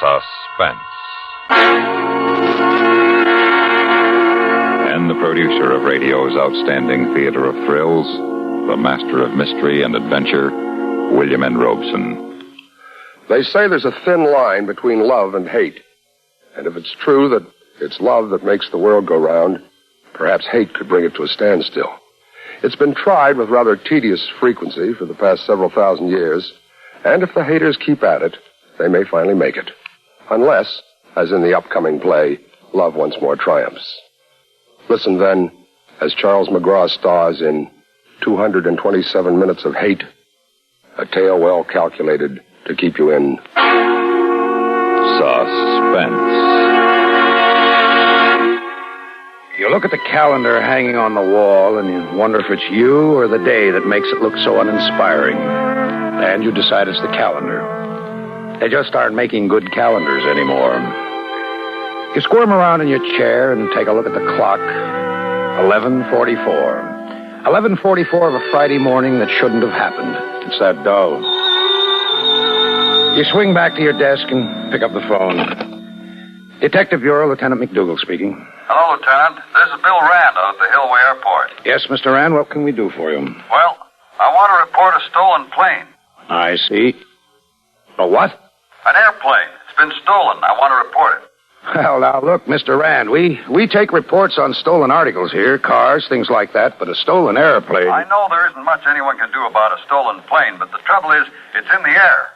Suspense. And the producer of radio's outstanding theater of thrills, the master of mystery and adventure, William N. Robeson. They say there's a thin line between love and hate. And if it's true that it's love that makes the world go round, perhaps hate could bring it to a standstill. It's been tried with rather tedious frequency for the past several thousand years, and if the haters keep at it, they may finally make it. Unless, as in the upcoming play, love once more triumphs. Listen then, as Charles McGraw stars in 227 Minutes of Hate, a tale well calculated to keep you in Suspense. You look at the calendar hanging on the wall, and you wonder if it's you or the day that makes it look so uninspiring. And you decide it's the calendar. They just aren't making good calendars anymore. You squirm around in your chair and take a look at the clock. 11:44. 11:44 of a Friday morning that shouldn't have happened. It's that dull. You swing back to your desk and pick up the phone. Detective Bureau, Lieutenant McDougal speaking. Hello, Lieutenant. This is Bill Rand out at the Hillway Airport. Yes, Mr. Rand, what can we do for you? Well, I want to report a stolen plane. I see. A what? An airplane. It's been stolen. I want to report it. Well, now, look, Mr. Rand, we take reports on stolen articles here, cars, things like that, but a stolen airplane... I know there isn't much anyone can do about a stolen plane, but the trouble is, it's in the air.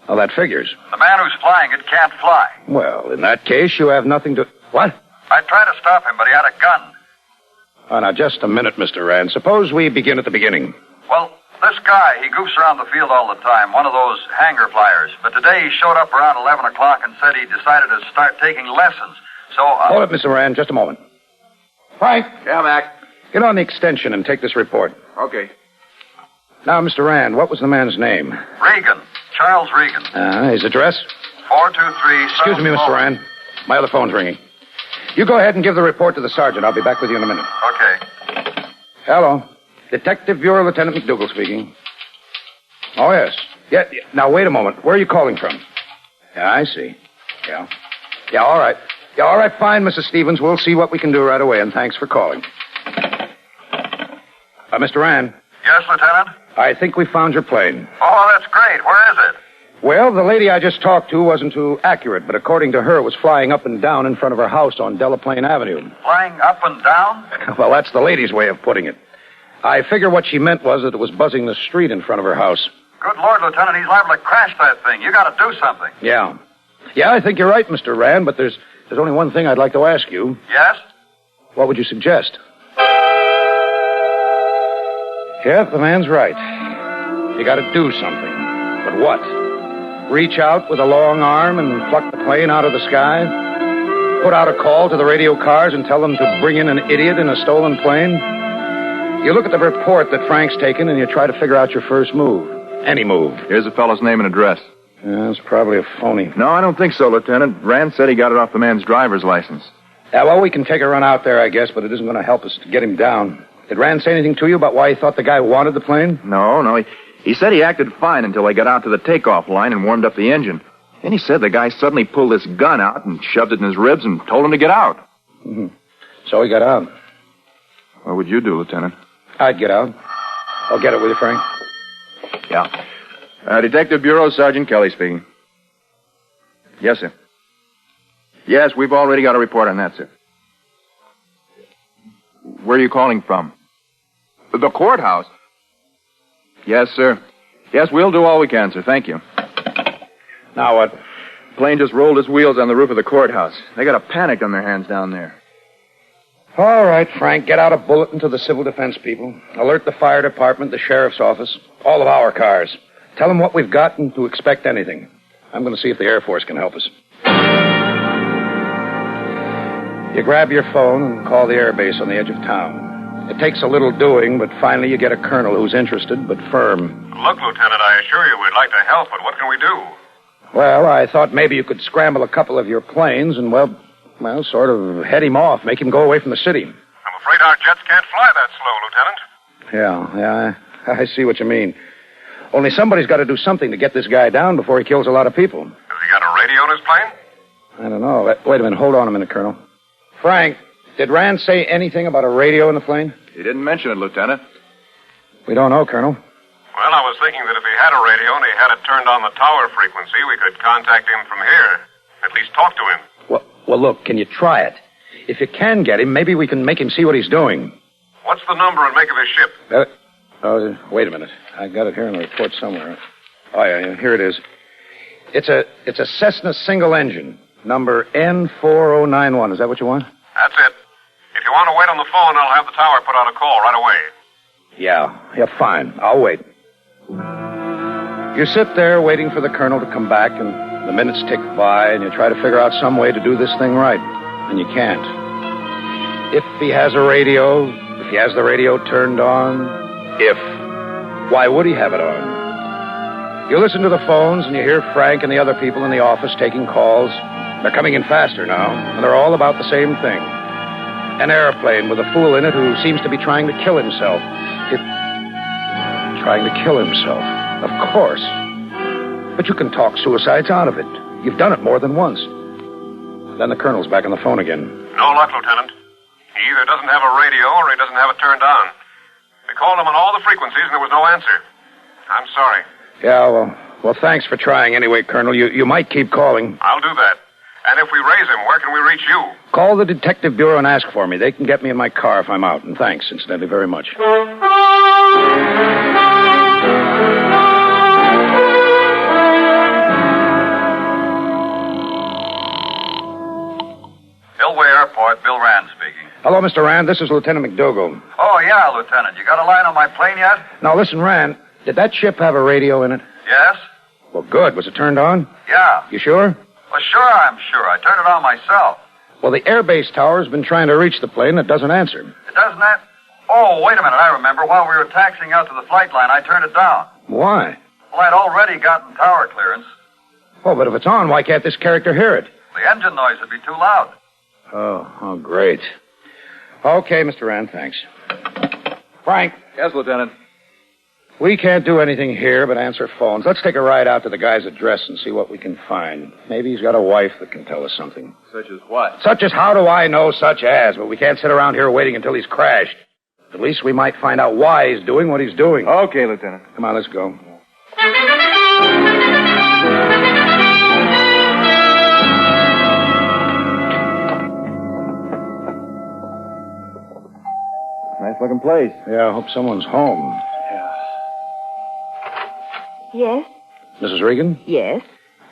Well, that figures. The man who's flying it can't fly. Well, in that case, you have nothing to... What? I tried to stop him, but he had a gun. Oh, now, just a minute, Mr. Rand. Suppose we begin at the beginning. Well, this guy, he goofs around the field all the time, one of those hangar flyers. But today he showed up around 11 o'clock and said he decided to start taking lessons. So, Hold it, Mr. Rand, just a moment. Frank. Yeah, Mac. Get on the extension and take this report. Okay. Now, Mr. Rand, what was the man's name? Regan. Charles Regan. His address? 423... Excuse me, Mr. Rand. My other phone's ringing. You go ahead and give the report to the sergeant. I'll be back with you in a minute. Okay. Hello. Detective Bureau, Lieutenant McDougal speaking. Oh, yes. Yeah, now, wait a moment. Where are you calling from? Yeah, I see. Yeah. Yeah, all right. Yeah, all right, fine, Mrs. Stevens. We'll see what we can do right away, and thanks for calling. Mr. Rand. Yes, Lieutenant? I think we found your plane. Oh, that's great. Where is it? Well, the lady I just talked to wasn't too accurate, but according to her, it was flying up and down in front of her house on Delaplane Avenue. Flying up and down? Well, that's the lady's way of putting it. I figure what she meant was that it was buzzing the street in front of her house. Good Lord, Lieutenant, he's liable to crash that thing. You got to do something. Yeah. Yeah, I think you're right, Mr. Rand, but there's only one thing I'd like to ask you. Yes? What would you suggest? Yeah, the man's right. You got to do something. But what? Reach out with a long arm and pluck the plane out of the sky? Put out a call to the radio cars and tell them to bring in an idiot in a stolen plane? You look at the report that Frank's taken and you try to figure out your first move. Any move. Here's the fellow's name and address. Yeah, it's probably a phony. No, I don't think so, Lieutenant. Rand said he got it off the man's driver's license. Yeah, well, we can take a run out there, I guess, but it isn't going to help us to get him down. Did Rand say anything to you about why he thought the guy wanted the plane? No. He said he acted fine until they got out to the takeoff line and warmed up the engine. Then he said the guy suddenly pulled this gun out and shoved it in his ribs and told him to get out. Mm-hmm. So he got out. What would you do, Lieutenant? I'd get out. I'll get it with you, Frank. Yeah. Detective Bureau, Sergeant Kelly speaking. Yes, sir. Yes, we've already got a report on that, sir. Where are you calling from? The courthouse. Yes, sir. Yes, we'll do all we can, sir. Thank you. Now what? Plane just rolled its wheels on the roof of the courthouse. They got a panic on their hands down there. All right, Frank, get out a bulletin to the civil defense people. Alert the fire department, the sheriff's office, all of our cars. Tell them what we've got and to expect anything. I'm going to see if the Air Force can help us. You grab your phone and call the air base on the edge of town. It takes a little doing, but finally you get a colonel who's interested but firm. Look, Lieutenant, I assure you we'd like to help, but what can we do? Well, I thought maybe you could scramble a couple of your planes and, well, sort of head him off, make him go away from the city. I'm afraid our jets can't fly that slow, Lieutenant. Yeah, I see what you mean. Only somebody's got to do something to get this guy down before he kills a lot of people. Has he got a radio in his plane? I don't know. Wait a minute. Hold on a minute, Colonel. Frank, did Rand say anything about a radio in the plane? He didn't mention it, Lieutenant. We don't know, Colonel. Well, I was thinking that if he had a radio and he had it turned on the tower frequency, we could contact him from here. At least talk to him. Well, look, can you try it? If you can get him, maybe we can make him see what he's doing. What's the number and make of his ship? Wait a minute. I got it here in the report somewhere. Oh, yeah, here it is. It's a Cessna single engine, number N4091. Is that what you want? That's it. If you want to wait on the phone, I'll have the tower put out a call right away. Yeah, fine. I'll wait. You sit there waiting for the colonel to come back, and the minutes tick by, and you try to figure out some way to do this thing right, and you can't. If he has a radio, if he has the radio turned on, why would he have it on? You listen to the phones, and you hear Frank and the other people in the office taking calls. They're coming in faster now, and they're all about the same thing. An airplane with a fool in it who seems to be trying to kill himself. Trying to kill himself, of course. But you can talk suicides out of it. You've done it more than once. Then the colonel's back on the phone again. No luck, Lieutenant. He either doesn't have a radio or he doesn't have it turned on. We called him on all the frequencies and there was no answer. I'm sorry. Yeah, well, thanks for trying anyway, Colonel. You might keep calling. I'll do that. And if we raise him, where can we reach you? Call the Detective Bureau and ask for me. They can get me in my car if I'm out. And thanks, incidentally, very much. Hillway Airport, Bill Rand speaking. Hello, Mr. Rand. This is Lieutenant McDougal. Oh, yeah, Lieutenant. You got a line on my plane yet? Now, listen, Rand. Did that ship have a radio in it? Yes. Well, good. Was it turned on? Yeah. You sure? Well, sure, I'm sure. I turned it on myself. Well, the airbase tower's been trying to reach the plane. It doesn't answer. It doesn't that? Oh, wait a minute. I remember. While we were taxiing out to the flight line, I turned it down. Why? Well, I'd already gotten tower clearance. Oh, but if it's on, why can't this character hear it? The engine noise would be too loud. Oh, great. Okay, Mr. Rand, thanks. Frank. Yes, Lieutenant. We can't do anything here but answer phones. Let's take a ride out to the guy's address and see what we can find. Maybe he's got a wife that can tell us something. Such as what? Such as how do I know such as? But we can't sit around here waiting until he's crashed. At least we might find out why he's doing what he's doing. Okay, Lieutenant. Come on, let's go. Nice-looking place. Yeah, I hope someone's home. Yes? Mrs. Regan? Yes.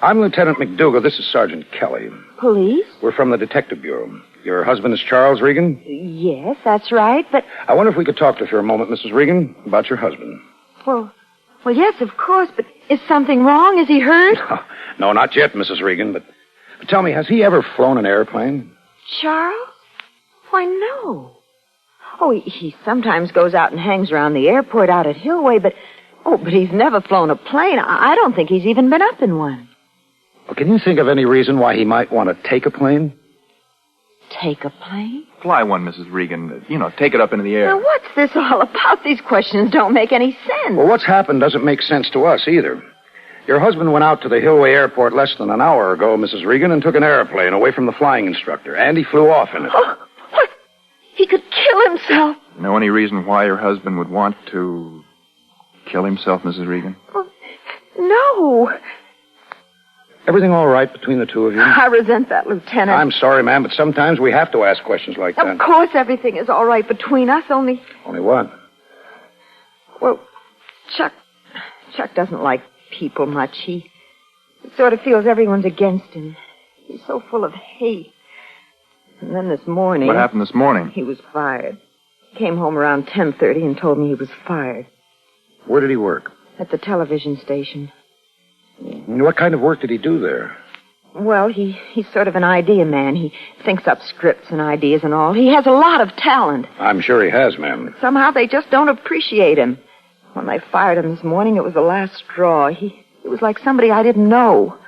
I'm Lieutenant McDougal. This is Sergeant Kelly. Police? We're from the Detective Bureau. Your husband is Charles Regan? Yes, that's right, but... I wonder if we could talk to you for a moment, Mrs. Regan, about your husband. Well, yes, of course, but is something wrong? Is he hurt? No, not yet, Mrs. Regan, but tell me, has he ever flown an airplane? Charles? Why, no. Oh, he sometimes goes out and hangs around the airport out at Hillway, but he's never flown a plane. I don't think he's even been up in one. Well, can you think of any reason why he might want to take a plane? Take a plane? Fly one, Mrs. Regan. Take it up into the air. Now, what's this all about? These questions don't make any sense. Well, what's happened doesn't make sense to us either. Your husband went out to the Hillway Airport less than an hour ago, Mrs. Regan, and took an airplane away from the flying instructor, and he flew off in it. Oh, what? He could kill himself. Know any reason why your husband would want to kill himself, Mrs. Regan? Oh, no. Everything all right between the two of you? I resent that, Lieutenant. I'm sorry, ma'am, but sometimes we have to ask questions like that. Of course everything is all right between us, only... Only what? Well, Chuck doesn't like people much. He sort of feels everyone's against him. He's so full of hate. And then this morning... What happened this morning? He was fired. Came home around 10:30 and told me he was fired. Where did he work? At the television station. What kind of work did he do there? Well, he's sort of an idea man. He thinks up scripts and ideas and all. He has a lot of talent. I'm sure he has, ma'am. Somehow they just don't appreciate him. When they fired him this morning, it was the last straw. He was like somebody I didn't know.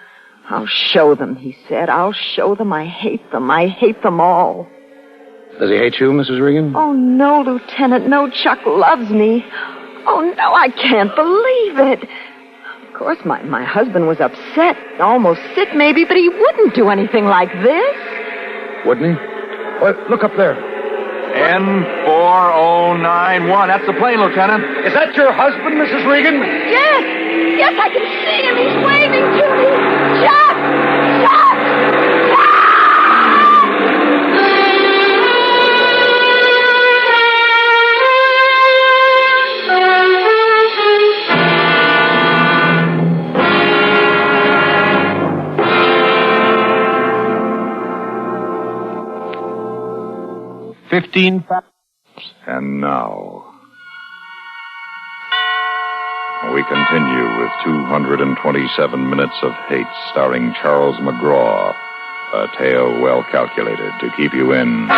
I'll show them, he said. I'll show them I hate them. I hate them all. Does he hate you, Mrs. Regan? Oh, no, Lieutenant. No, Chuck loves me. Oh, no, I can't believe it. Of course, my husband was upset, almost sick maybe, but he wouldn't do anything like this. Wouldn't he? Well, look up there. N4091. That's the plane, Lieutenant. Is that your husband, Mrs. Regan? Yes, I can see him. He's waving to me. Chuck! Chuck! Chuck! 15 facts. And now, we continue with 227 minutes of hate starring Charles McGraw, a tale well calculated to keep you in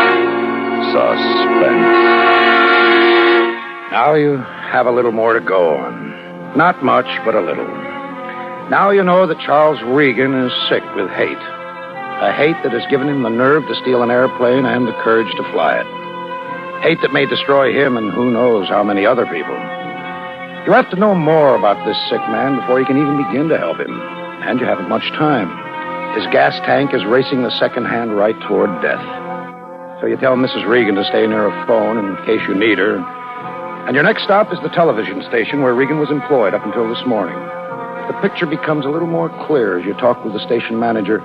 suspense. Now you have a little more to go on. Not much, but a little. Now you know that Charles Regan is sick with hate. A hate that has given him the nerve to steal an airplane and the courage to fly it. Hate that may destroy him and who knows how many other people. You have to know more about this sick man before you can even begin to help him. And you haven't much time. His gas tank is racing the second hand right toward death. So you tell Mrs. Regan to stay near a phone in case you need her. And your next stop is the television station where Regan was employed up until this morning. The picture becomes a little more clear as you talk with the station manager,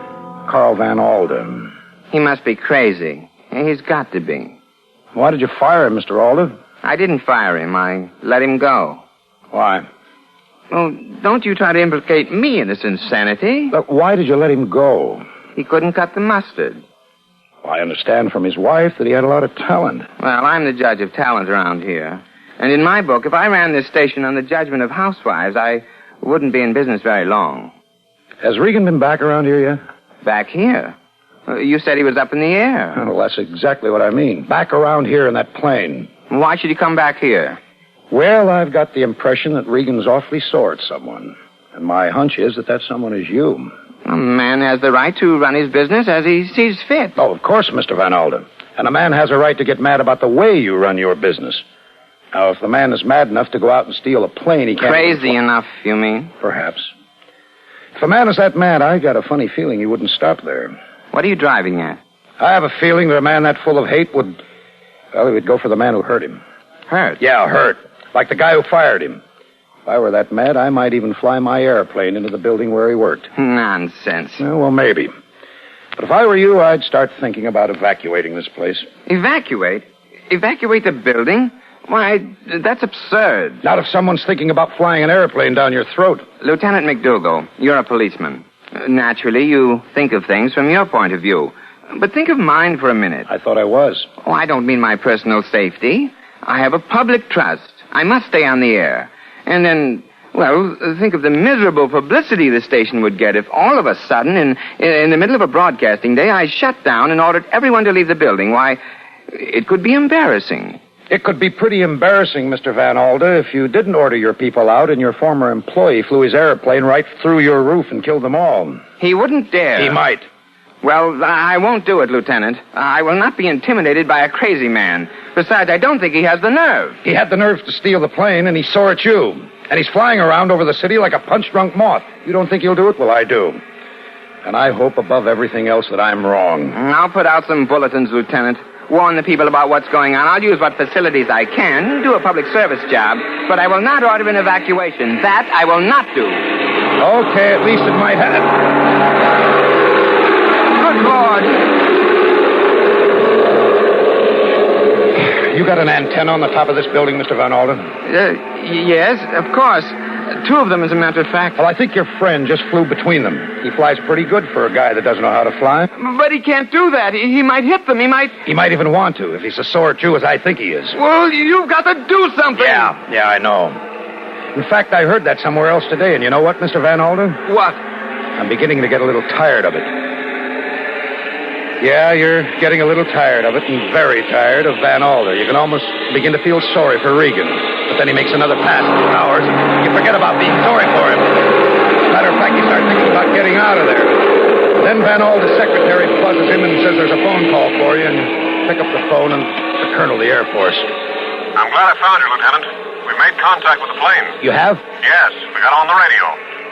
Carl Van Alden. He must be crazy. He's got to be. Why did you fire him, Mr. Alden? I didn't fire him. I let him go. Why? Well, don't you try to implicate me in this insanity. But why did you let him go? He couldn't cut the mustard. Well, I understand from his wife that he had a lot of talent. Well, I'm the judge of talent around here. And in my book, if I ran this station on the judgment of housewives, I wouldn't be in business very long. Has Regan been back around here yet? Back here? You said he was up in the air. Well, that's exactly what I mean. Back around here in that plane. Why should he come back here? Well, I've got the impression that Regan's awfully sore at someone. And my hunch is that someone is you. A man has the right to run his business as he sees fit. Oh, of course, Mr. Van Alden. And a man has a right to get mad about the way you run your business. Now, if the man is mad enough to go out and steal a plane, he can't... Crazy enough, you mean? Perhaps. If a man is that mad, I got a funny feeling he wouldn't stop there. What are you driving at? I have a feeling that a man that full of hate would... Well, he would go for the man who hurt him. Hurt? Yeah, hurt. Like the guy who fired him. If I were that mad, I might even fly my airplane into the building where he worked. Nonsense. Well, maybe. But if I were you, I'd start thinking about evacuating this place. Evacuate? Evacuate the building? Why, that's absurd. Not if someone's thinking about flying an airplane down your throat. Lieutenant McDougal, you're a policeman. Naturally, you think of things from your point of view. But think of mine for a minute. I thought I was. Oh, I don't mean my personal safety. I have a public trust. I must stay on the air. And then, well, think of the miserable publicity the station would get if all of a sudden, in the middle of a broadcasting day, I shut down and ordered everyone to leave the building. Why, it could be embarrassing. It could be pretty embarrassing, Mr. Van Alden, if you didn't order your people out and your former employee flew his airplane right through your roof and killed them all. He wouldn't dare. He might. Well, I won't do it, Lieutenant. I will not be intimidated by a crazy man. Besides, I don't think he has the nerve. He had the nerve to steal the plane, and he's sore at you. And he's flying around over the city like a punch-drunk moth. You don't think he'll do it? Well, I do. And I hope above everything else that I'm wrong. I'll put out some bulletins, Lieutenant. Warn the people about what's going on. I'll use what facilities I can, do a public service job, but I will not order an evacuation. That I will not do. Okay, at least it might happen. Good Lord. You got an antenna on the top of this building, Mr. Van Alden? Yes, of course. Two of them, as a matter of fact. Well, I think your friend just flew between them. He flies pretty good for a guy that doesn't know how to fly. But he can't do that. He might hit them. He might even want to, if he's as sore at you as I think he is. Well, you've got to do something. Yeah, I know. In fact, I heard that somewhere else today, and you know what, Mr. Van Alden? What? I'm beginning to get a little tired of it. Yeah, you're getting a little tired of it, and very tired of Van Alden. You can almost begin to feel sorry for Regan. But then he makes another pass in 2 hours, and you forget about being sorry for him. Matter of fact, you start thinking about getting out of there. Then Van Alden's secretary buzzes him and says there's a phone call for you, and you pick up the phone, and the colonel of the Air Force. I'm glad I found you, Lieutenant. We made contact with the plane. You have? Yes, we got on the radio.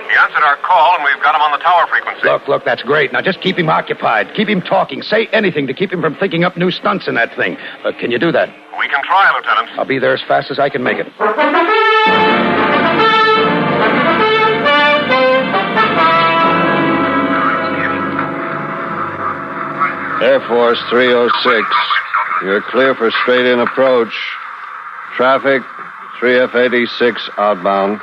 He answered our call, and we've got him on the tower frequency. Look, that's great. Now just keep him occupied. Keep him talking. Say anything to keep him from thinking up new stunts in that thing. Can you do that? We can try, Lieutenant. I'll be there as fast as I can make it. Air Force 306. You're clear for straight-in approach. Traffic, 3F86 outbound.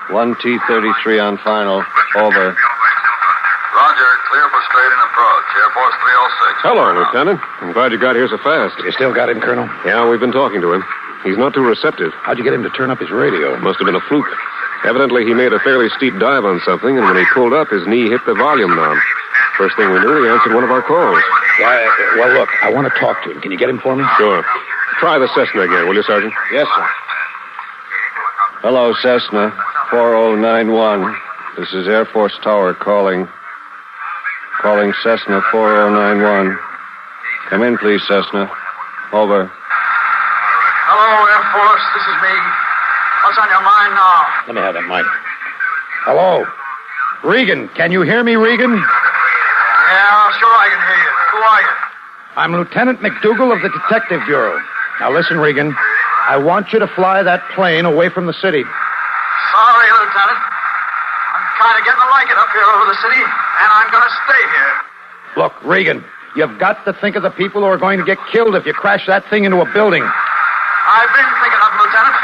1T33 on final. Over. Roger, clear for straight-in approach. Air Force 306. Hello, Lieutenant. I'm glad you got here so fast. You still got him, Colonel? Yeah, we've been talking to him. He's not too receptive. How'd you get him to turn up his radio? Must have been a fluke. Evidently, he made a fairly steep dive on something, and when he pulled up, his knee hit the volume knob. First thing we knew, he answered one of our calls. Well, look, I want to talk to him. Can you get him for me? Sure. Try the Cessna again, will you, Sergeant? Yes, sir. Hello, Cessna 4091. This is Air Force Tower calling. Calling Cessna 4091. Come in, please, Cessna. Over. Hello, Air Force. This is me. What's on your mind now? Let me have that mic. Hello? Regan, can you hear me, Regan? Yeah, sure I can hear you. Who are you? I'm Lieutenant McDougal of the Detective Bureau. Now listen, Regan. I want you to fly that plane away from the city. Sorry, Lieutenant. I'm kind of getting to like it up here over the city, and I'm going to stay here. Look, Regan, you've got to think of the people who are going to get killed if you crash that thing into a building. I've been thinking of them, Lieutenant.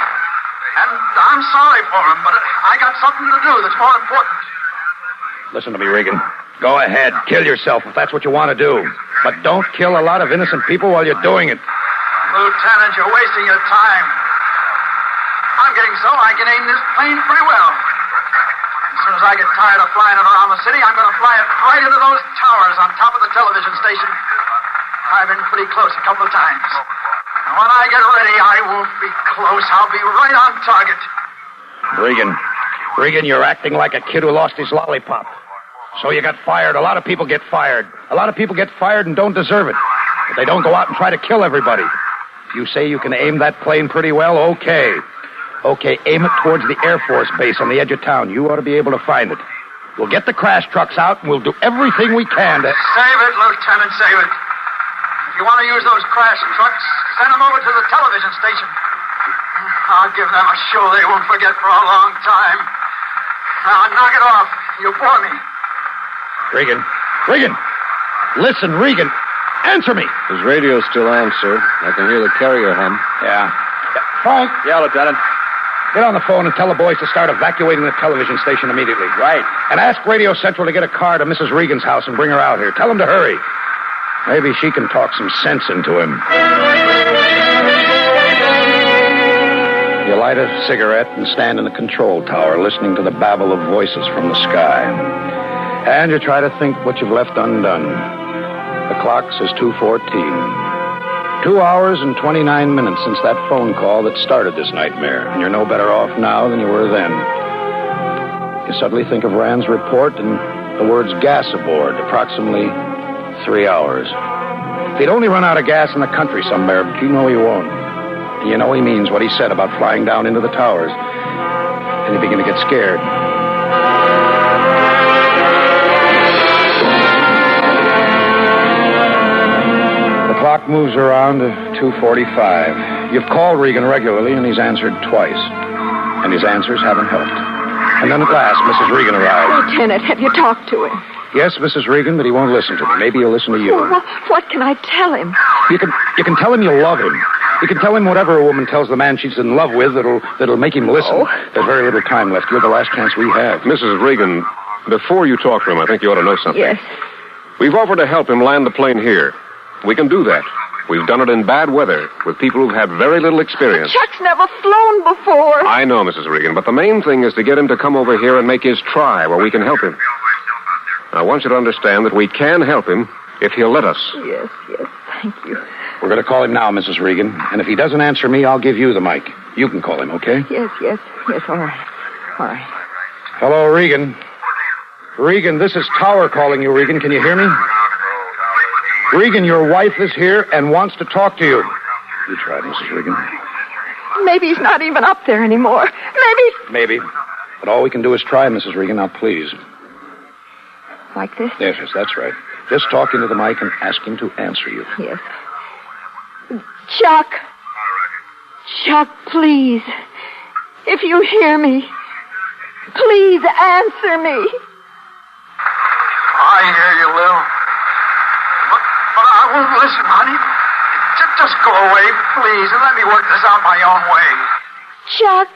And I'm sorry for them, but I got something to do that's more important. Listen to me, Regan. Go ahead. Kill yourself if that's what you want to do. But don't kill a lot of innocent people while you're doing it. Lieutenant, you're wasting your time. I'm getting so I can aim this plane pretty well. As soon as I get tired of flying it around the city, I'm going to fly it right into those towers on top of the television station. I've been pretty close a couple of times. And when I get ready, I won't be close. I'll be right on target. Regan, you're acting like a kid who lost his lollipop. So you got fired. A lot of people get fired. A lot of people get fired and don't deserve it. But they don't go out and try to kill everybody. If you say you can aim that plane pretty well, okay. Okay, aim it towards the Air Force base on the edge of town. You ought to be able to find it. We'll get the crash trucks out, and we'll do everything we can to... Save it, Lieutenant, save it. If you want to use those crash trucks, send them over to the television station. I'll give them a show they won't forget for a long time. Now, knock it off. You bore me. Regan. Listen, Regan. Answer me. His radio's still on, sir. I can hear the carrier hum. Yeah. Frank. Yeah, Lieutenant. Get on the phone and tell the boys to start evacuating the television station immediately. Right. And ask Radio Central to get a car to Mrs. Regan's house and bring her out here. Tell them to hurry. Maybe she can talk some sense into him. You light a cigarette and stand in the control tower listening to the babble of voices from the sky. And you try to think what you've left undone. The clock says 2:14. 2 hours and 29 minutes since that phone call that started this nightmare. And you're no better off now than you were then. You suddenly think of Rand's report and the words gas aboard, approximately 3 hours. If he'd only run out of gas in the country somewhere, but you know he won't. And you know he means what he said about flying down into the towers. And you begin to get scared. The clock moves around to 2:45. You've called Regan regularly, and he's answered twice. And his answers haven't helped. And then at last, Mrs. Regan arrives. Lieutenant, have you talked to him? Yes, Mrs. Regan, but he won't listen to me. Maybe he'll listen to you. Well, what can I tell him? You can tell him you love him. You can tell him whatever a woman tells the man she's in love with that'll make him listen. Oh. There's very little time left. You're the last chance we have. Mrs. Regan, before you talk to him, I think you ought to know something. Yes. We've offered to help him land the plane here. We can do that. We've done it in bad weather with people who've had very little experience. Chuck's never flown before. I know, Mrs. Regan, but the main thing is to get him to come over here and make his try where we can help him. I want you to understand that we can help him if he'll let us. Yes, thank you. We're going to call him now, Mrs. Regan. And if he doesn't answer me, I'll give you the mic. You can call him, okay? Yes, all right. All right. Hello, Regan. Regan, this is Tower calling you, Regan. Can you hear me? Regan, your wife is here and wants to talk to you. You tried, Mrs. Regan. Maybe he's not even up there anymore. Maybe. But all we can do is try, Mrs. Regan. Now, please. Like this? Yes, that's right. Just talk into the mic and ask him to answer you. Yes. Chuck. Chuck, please. If you hear me, please answer me. I hear you, Lil. But I won't listen, honey. Just go away, please, and let me work this out my own way. Chuck,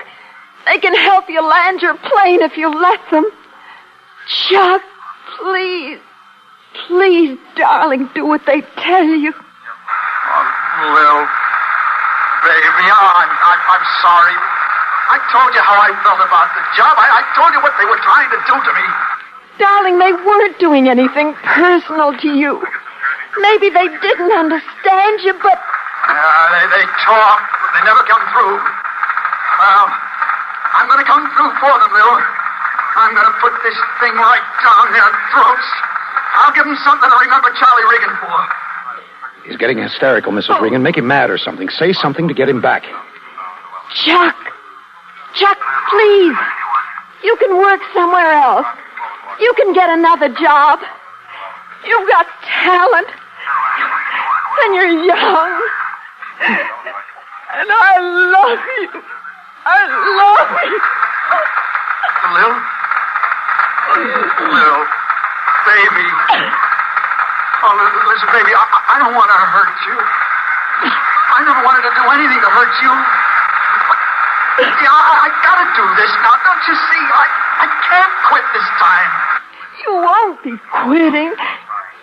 they can help you land your plane if you let them. Chuck, please. Please, darling, do what they tell you. Oh, Lil, baby, I'm sorry. I told you how I felt about the job. I told you what they were trying to do to me. Darling, they weren't doing anything personal to you. Maybe they didn't understand you, but... They talk, but they never come through. Well, I'm going to come through for them, Lil. I'm going to put this thing right down their throats. I'll give them something to remember Charlie Regan for. He's getting hysterical, Mrs. Regan. Make him mad or something. Say something to get him back. Chuck, please. You can work somewhere else. You can get another job. You've got talent. And you're young. And I love you. I love you. Lil, baby. Oh, listen, baby, I don't want to hurt you. I never wanted to do anything to hurt you. I gotta do this now, don't you see? I can't quit this time. You won't be quitting.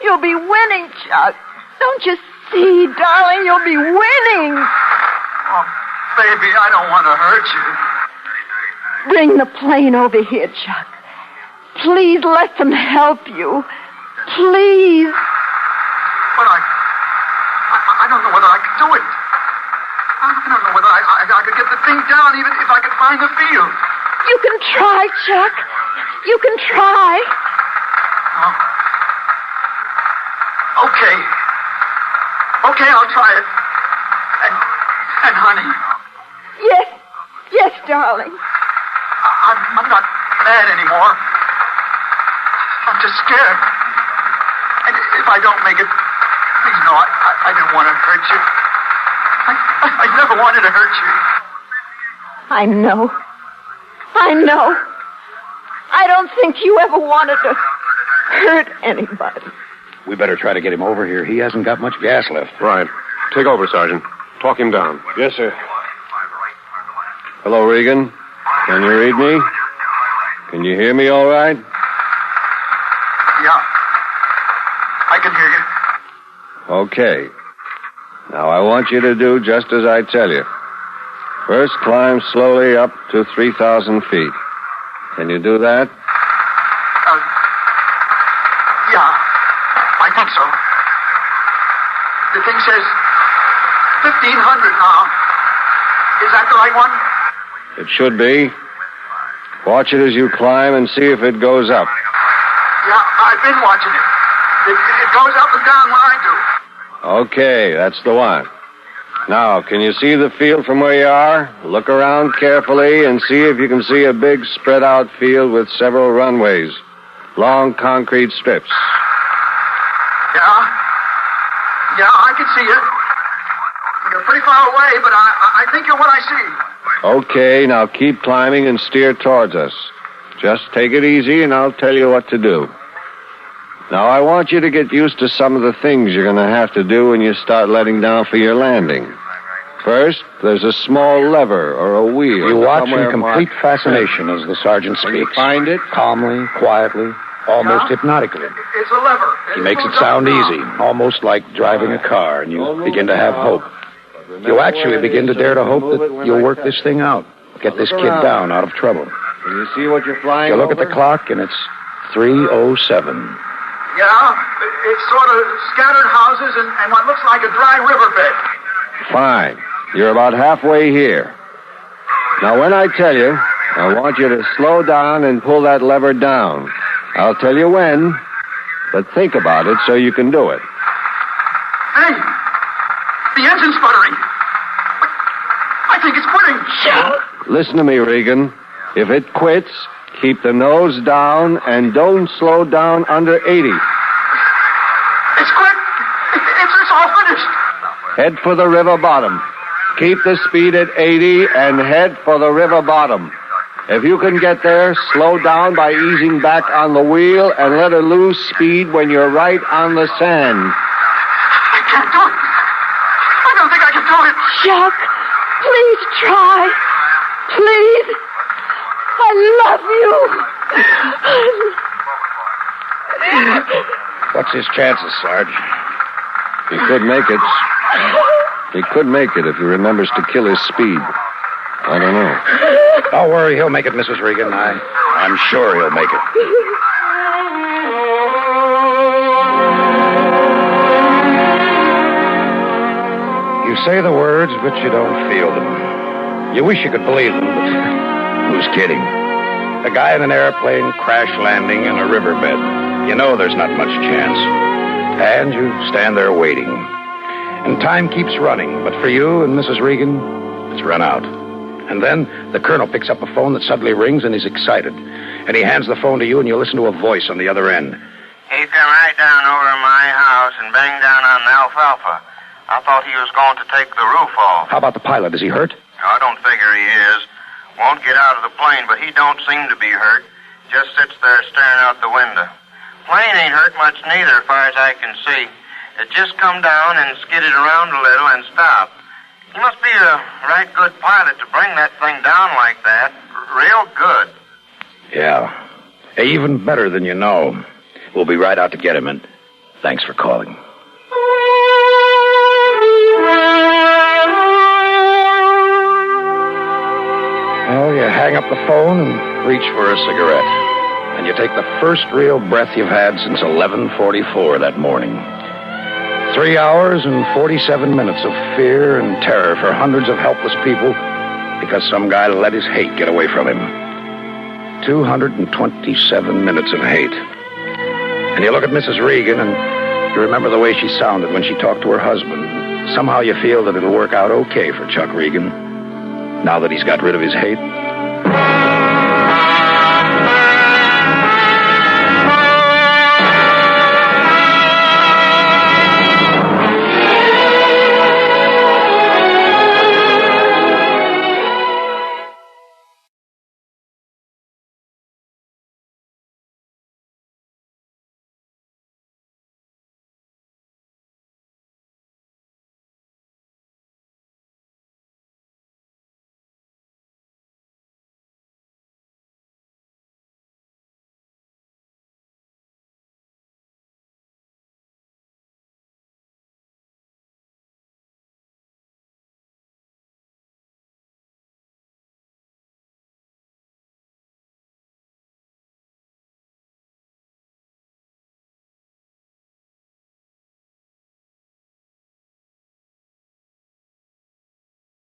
You'll be winning, Chuck. Don't you see, darling? You'll be winning. Oh, baby, I don't want to hurt you. Bring the plane over here, Chuck. Please let them help you. Please. But I don't know whether I could do it. I don't know whether I could get the thing down even if I could find the field. You can try, Chuck. You can try. Oh. Okay. Okay, I'll try it. And honey. Yes, darling. I'm not mad anymore. I'm just scared. And if I don't make it, please know I didn't want to hurt you. I never wanted to hurt you. I know. I don't think you ever wanted to hurt anybody. We better try to get him over here. He hasn't got much gas left. Right. Take over, Sergeant. Talk him down. Yes, sir. Hello, Regan. Can you read me? Can you hear me all right? Yeah. I can hear you. Okay. Now, I want you to do just as I tell you. First, climb slowly up to 3,000 feet. Can you do that? Yeah. I think so. The thing says 1,500 now. Is that the right one? It should be. Watch it as you climb and see if it goes up. Yeah, I've been watching it. It goes up and down when I do. Okay, that's the one. Now, can you see the field from where you are? Look around carefully and see if you can see a big spread-out field with several runways. Long concrete strips. Yeah, I can see it. You're pretty far away, but I think you're what I see. Okay, now keep climbing and steer towards us. Just take it easy and I'll tell you what to do. Now, I want you to get used to some of the things you're going to have to do when you start letting down for your landing. First, there's a small lever or a wheel. You watch in complete fascination as the sergeant speaks. When you find it, calmly, quietly, almost hypnotically. It's a lever. He makes it sound easy, almost like driving a car, and you begin to have hope. You actually begin to dare to hope that you'll work this thing out. Get this kid down out of trouble. Can you see what you're flying You look at over? the clock, and it's 3:07. Yeah, it's sort of scattered houses and what looks like a dry riverbed. Fine. You're about halfway here. Now, when I tell you, I want you to slow down and pull that lever down. I'll tell you when, but think about it so you can do it. Hey, the engine's sputtering. I think it's quitting. Listen to me, Regan. If it quits, keep the nose down and don't slow down under 80. It's quit. It's all finished. Head for the river bottom. Keep the speed at 80 and head for the river bottom. If you can get there, slow down by easing back on the wheel and let her lose speed when you're right on the sand. I can't do it. I don't think I can do it. Chuck, please try. Please. I love you. What's his chances, Sarge? He could make it. He could make it if he remembers to kill his speed. I don't know. Don't worry, he'll make it, Mrs. Regan. I'm sure he'll make it. You say the words, but you don't feel them. You wish you could believe them, but who's kidding? A guy in an airplane crash landing in a riverbed. You know there's not much chance. And you stand there waiting. And time keeps running, but for you and Mrs. Regan, it's run out. And then the colonel picks up a phone that suddenly rings, and he's excited. And he hands the phone to you, and you listen to a voice on the other end. He come right down over to my house and banged down on the alfalfa. I thought he was going to take the roof off. How about the pilot? Is he hurt? I don't figure he is. Won't get out of the plane, but he don't seem to be hurt. Just sits there staring out the window. Plane ain't hurt much neither, as far as I can see. It just come down and skidded around a little and stopped. He must be a right good pilot to bring that thing down like that. Real good. Yeah. Even better than you know. We'll be right out to get him, and thanks for calling. Well, you hang up the phone and reach for a cigarette. And you take the first real breath you've had since 11:44 that morning. 3 hours and 47 minutes of fear and terror for hundreds of helpless people because some guy let his hate get away from him. 227 minutes of hate. And you look at Mrs. Regan and you remember the way she sounded when she talked to her husband. Somehow you feel that it'll work out okay for Chuck Regan now that he's got rid of his hate.